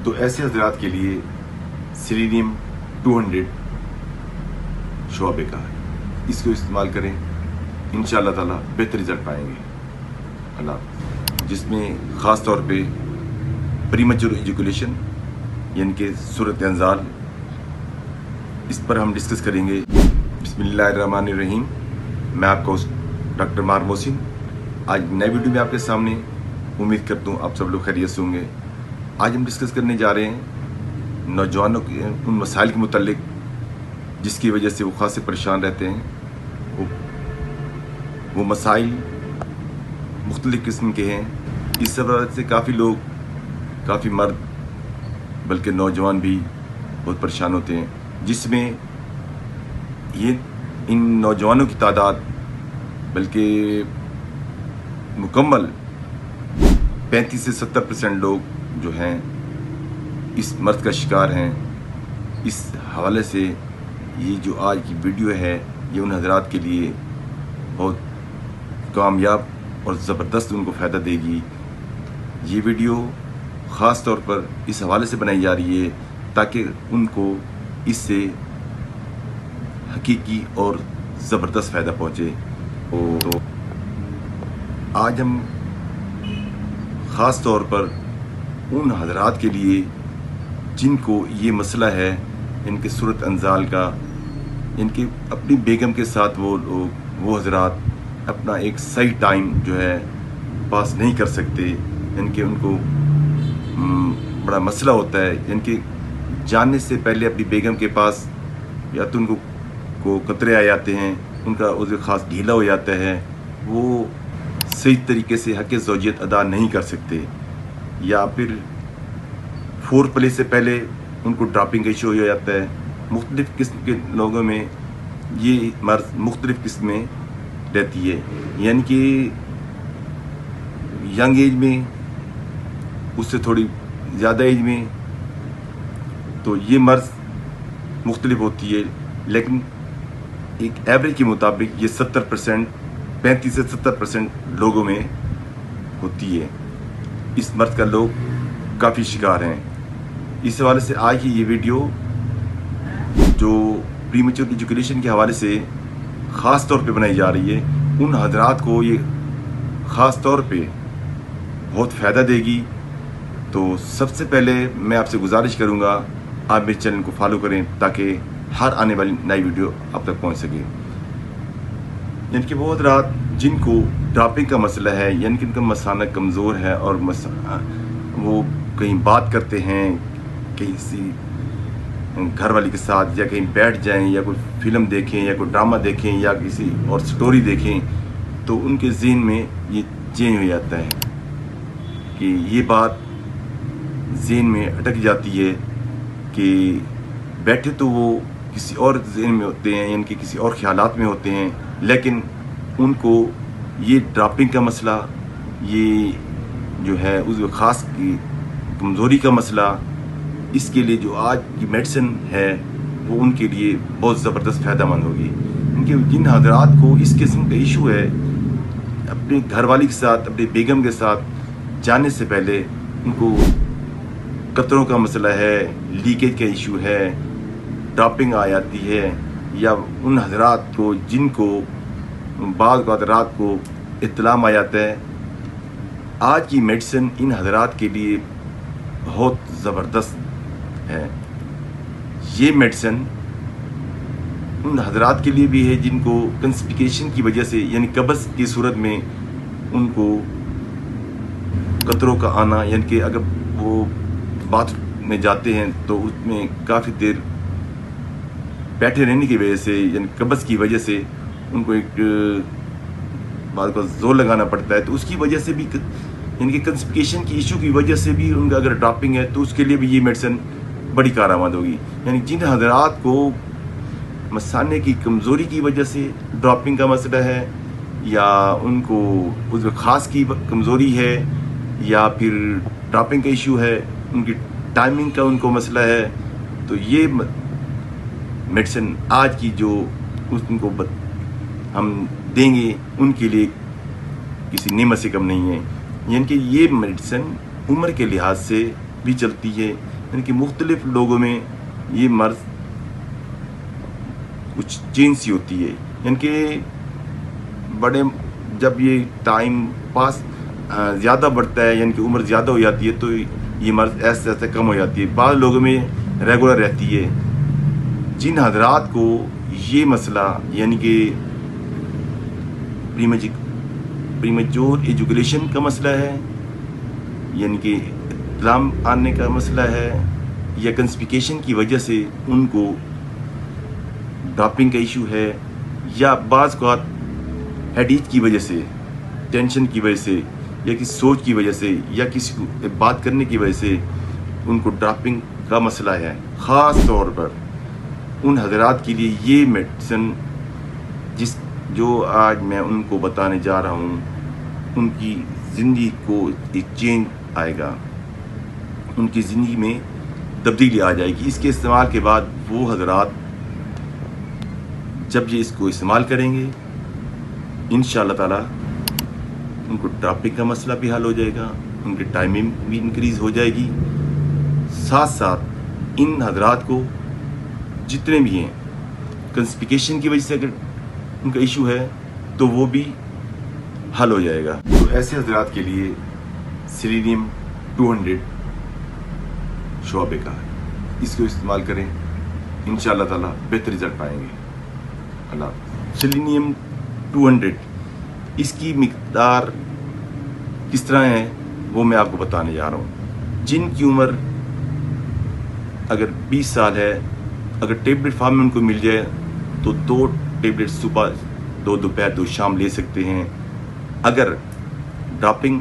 تو ایسے حضرات کے لیے سیلینیم 200 شعبے کا ہے، اس کو استعمال کریں، انشاءاللہ تعالیٰ بہتر رزلٹ پائیں گے اللہ، جس میں خاص طور پہ پریمیچور ایجوکیشن یعنی کہ صورت انزال، اس پر ہم ڈسکس کریں گے۔ بسم اللہ الرحمن الرحیم، میں آپ کو ڈاکٹر مار محسن آج نئے ویڈیو میں آپ کے سامنے، امید کرتا ہوں آپ سب لوگ خیریت سے ہوں گے۔ آج ہم ڈسکس کرنے جا رہے ہیں نوجوانوں کے ان مسائل کے متعلق جس کی وجہ سے وہ خاصے پریشان رہتے ہیں۔ وہ مسائل مختلف قسم کے ہیں، اس سبب سے کافی لوگ، کافی مرد بلکہ نوجوان بھی بہت پریشان ہوتے ہیں، جس میں ان نوجوانوں کی تعداد بلکہ مکمل 35 سے 70% لوگ جو ہیں اس مرض کا شکار ہیں۔ اس حوالے سے یہ جو آج کی ویڈیو ہے یہ ان حضرات کے لیے بہت کامیاب اور زبردست ان کو فائدہ دے گی۔ یہ ویڈیو خاص طور پر اس حوالے سے بنائی جا رہی ہے تاکہ ان کو اس سے حقیقی اور زبردست فائدہ پہنچے۔ تو آج ہم خاص طور پر ان حضرات کے لیے جن کو یہ مسئلہ ہے، ان کے صورت انزال کا، ان کے اپنی بیگم کے ساتھ وہ حضرات اپنا ایک صحیح ٹائم جو ہے پاس نہیں کر سکتے، ان کے ان کو بڑا مسئلہ ہوتا ہے، ان کے جاننے سے پہلے اپنی بیگم کے پاس یا تو ان کو قطرے آ جاتے ہیں، ان کا عضو خاص ڈھیلا ہو جاتا ہے، وہ صحیح طریقے سے حق زوجیت ادا نہیں کر سکتے، یا پھر فور پلے سے پہلے ان کو ڈراپنگ کا ایشو ہو جاتا ہے۔ مختلف قسم کے لوگوں میں یہ مرض مختلف قسم میں رہتی ہے، یعنی کہ ینگ ایج میں، اس سے تھوڑی زیادہ ایج میں تو یہ مرض مختلف ہوتی ہے، لیکن ایک ایوریج کے مطابق یہ 70%، 35 سے 70% لوگوں میں ہوتی ہے۔ اس مرض کا لوگ کافی شکار ہیں۔ اس حوالے سے آج کی یہ ویڈیو جو پریمیچور ایجوکیشن کے حوالے سے خاص طور پہ بنائی جا رہی ہے، ان حضرات کو یہ خاص طور پہ بہت فائدہ دے گی۔ تو سب سے پہلے میں آپ سے گزارش کروں گا آپ میرے چینل کو فالو کریں تاکہ ہر آنے والی نئی ویڈیو آپ تک پہنچ سکے۔ یعنی کہ وہ حضرات جن کو ڈراپنگ کا مسئلہ ہے، یعنی کہ ان کا مثانہ کمزور ہے اور وہ کہیں بات کرتے ہیں کسی گھر والی کے ساتھ، یا کہیں بیٹھ جائیں یا کوئی فلم دیکھیں یا کوئی ڈرامہ دیکھیں یا کسی اور سٹوری دیکھیں تو ان کے ذہن میں یہ چینج ہو جاتا ہے کہ یہ بات ذہن میں اٹک جاتی ہے کہ بیٹھے تو وہ کسی اور ذہن میں ہوتے ہیں، یعنی کہ کسی اور خیالات میں ہوتے ہیں، لیکن ان کو یہ ڈراپنگ کا مسئلہ، یہ جو ہے عضو خاص کی کمزوری کا مسئلہ، اس کے لیے جو آج کی میڈیسن ہے وہ ان کے لیے بہت زبردست فائدہ مند ہوگی۔ ان کے جن حضرات کو اس قسم کا ایشو ہے، اپنے گھر والی کے ساتھ، اپنے بیگم کے ساتھ جانے سے پہلے ان کو قطروں کا مسئلہ ہے، لیکیج کا ایشو ہے، ڈراپنگ آ جاتی ہے، یا ان حضرات کو جن کو بعض رات کو اطلاع آ جاتا ہے، آج کی میڈیسن ان حضرات کے لیے بہت زبردست ہے۔ یہ میڈیسن ان حضرات کے لیے بھی ہے جن کو کنسٹیپیشن کی وجہ سے، یعنی قبض کی صورت میں ان کو قطروں کا آنا، یعنی کہ اگر وہ باتھ میں جاتے ہیں تو اس میں کافی دیر بیٹھے رہنے کی وجہ سے، یعنی قبض کی وجہ سے ان کو ایک بات کو زور لگانا پڑتا ہے، تو اس کی وجہ سے بھی، یعنی کہ کنسٹیپیشن کی ایشو کی وجہ سے بھی ان کا اگر ڈراپنگ ہے تو اس کے لیے بھی یہ میڈیسن بڑی کارآمد ہوگی۔ یعنی جن حضرات کو مثانے کی کمزوری کی وجہ سے ڈراپنگ کا مسئلہ ہے، یا ان کو عضو خاص کی کمزوری ہے، یا پھر ڈراپنگ کا ایشو ہے، ان کی ٹائمنگ کا ان کو مسئلہ ہے، تو یہ میڈیسن آج کی جو ان کو ہم دیں گے ان کے لیے کسی نعمت سے کم نہیں ہے۔ یعنی کہ یہ میڈیسن عمر کے لحاظ سے بھی چلتی ہے، یعنی کہ مختلف لوگوں میں یہ مرض کچھ چینج سی ہوتی ہے، یعنی کہ بڑے جب یہ ٹائم پاس زیادہ بڑھتا ہے، یعنی کہ عمر زیادہ ہو جاتی ہے تو یہ مرض ایسے ایسے کم ہو جاتی ہے، بعض لوگوں میں ریگولر رہتی ہے۔ جن حضرات کو یہ مسئلہ یعنی کہ پریمیچور ایجوکیشن کا مسئلہ ہے، یعنی کہ اطلاع آنے کا مسئلہ ہے، یا کنسپیکیشن کی وجہ سے ان کو ڈراپنگ کا ایشو ہے، یا بعض اوقات ہیڈیک کی وجہ سے، ٹینشن کی وجہ سے، یا کسی سوچ کی وجہ سے، یا کسی کو بات کرنے کی وجہ سے ان کو ڈراپنگ کا مسئلہ ہے، خاص طور پر ان حضرات کے لیے یہ میڈیسن جو آج میں ان کو بتانے جا رہا ہوں، ان کی زندگی کو ایک چینج آئے گا، ان کی زندگی میں تبدیلی آ جائے گی۔ اس کے استعمال کے بعد وہ حضرات جب یہ اس کو استعمال کریں گے انشاءاللہ تعالی ان کو ڈراپنگ کا مسئلہ بھی حل ہو جائے گا، ان کی ٹائمنگ بھی انکریز ہو جائے گی، ساتھ ساتھ ان حضرات کو جتنے بھی ہیں کنسپیکیشن کی وجہ سے اگر ان کا ایشو ہے تو وہ بھی حل ہو جائے گا۔ تو ایسے حضرات کے لیے سیلینیم 200 شعبے کا ہے، اس کو استعمال کریں، انشاءاللہ تعالی بہتر رزلٹ پائیں گے۔ اللہ حافظ۔ سیلینیم 200 اس کی مقدار کس طرح ہے وہ میں آپ کو بتانے جا رہا ہوں۔ جن کی عمر اگر 20 سال ہے، اگر ٹیبلٹ فارم میں ان کو مل جائے تو 2 ٹیبلٹ صبح، 2 دوپہر، 2 شام لے سکتے ہیں۔ اگر ڈراپنگ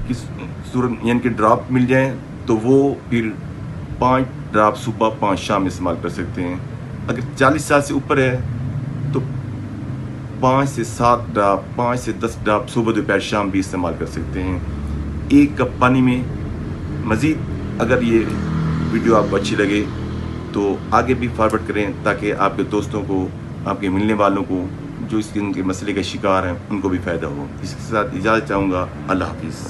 کی صورت یعنی کہ ڈراپ مل جائیں تو وہ پھر 5 ڈراپ صبح 5 شام استعمال کر سکتے ہیں۔ اگر 40 سال سے اوپر ہے تو 5 سے 7 ڈراپ، 5 سے 10 ڈراپ صبح دوپہر شام بھی استعمال کر سکتے ہیں۔ 1 کپ پانی میں مزید اگر یہ ویڈیو آپ کو اچھی لگے تو آگے بھی فارورڈ کریں تاکہ آپ کے دوستوں کو، آپ کے ملنے والوں کو جو ان کے مسئلے کا شکار ہیں ان کو بھی فائدہ ہو۔ اس کے ساتھ اجازت چاہوں گا۔ اللہ حافظ۔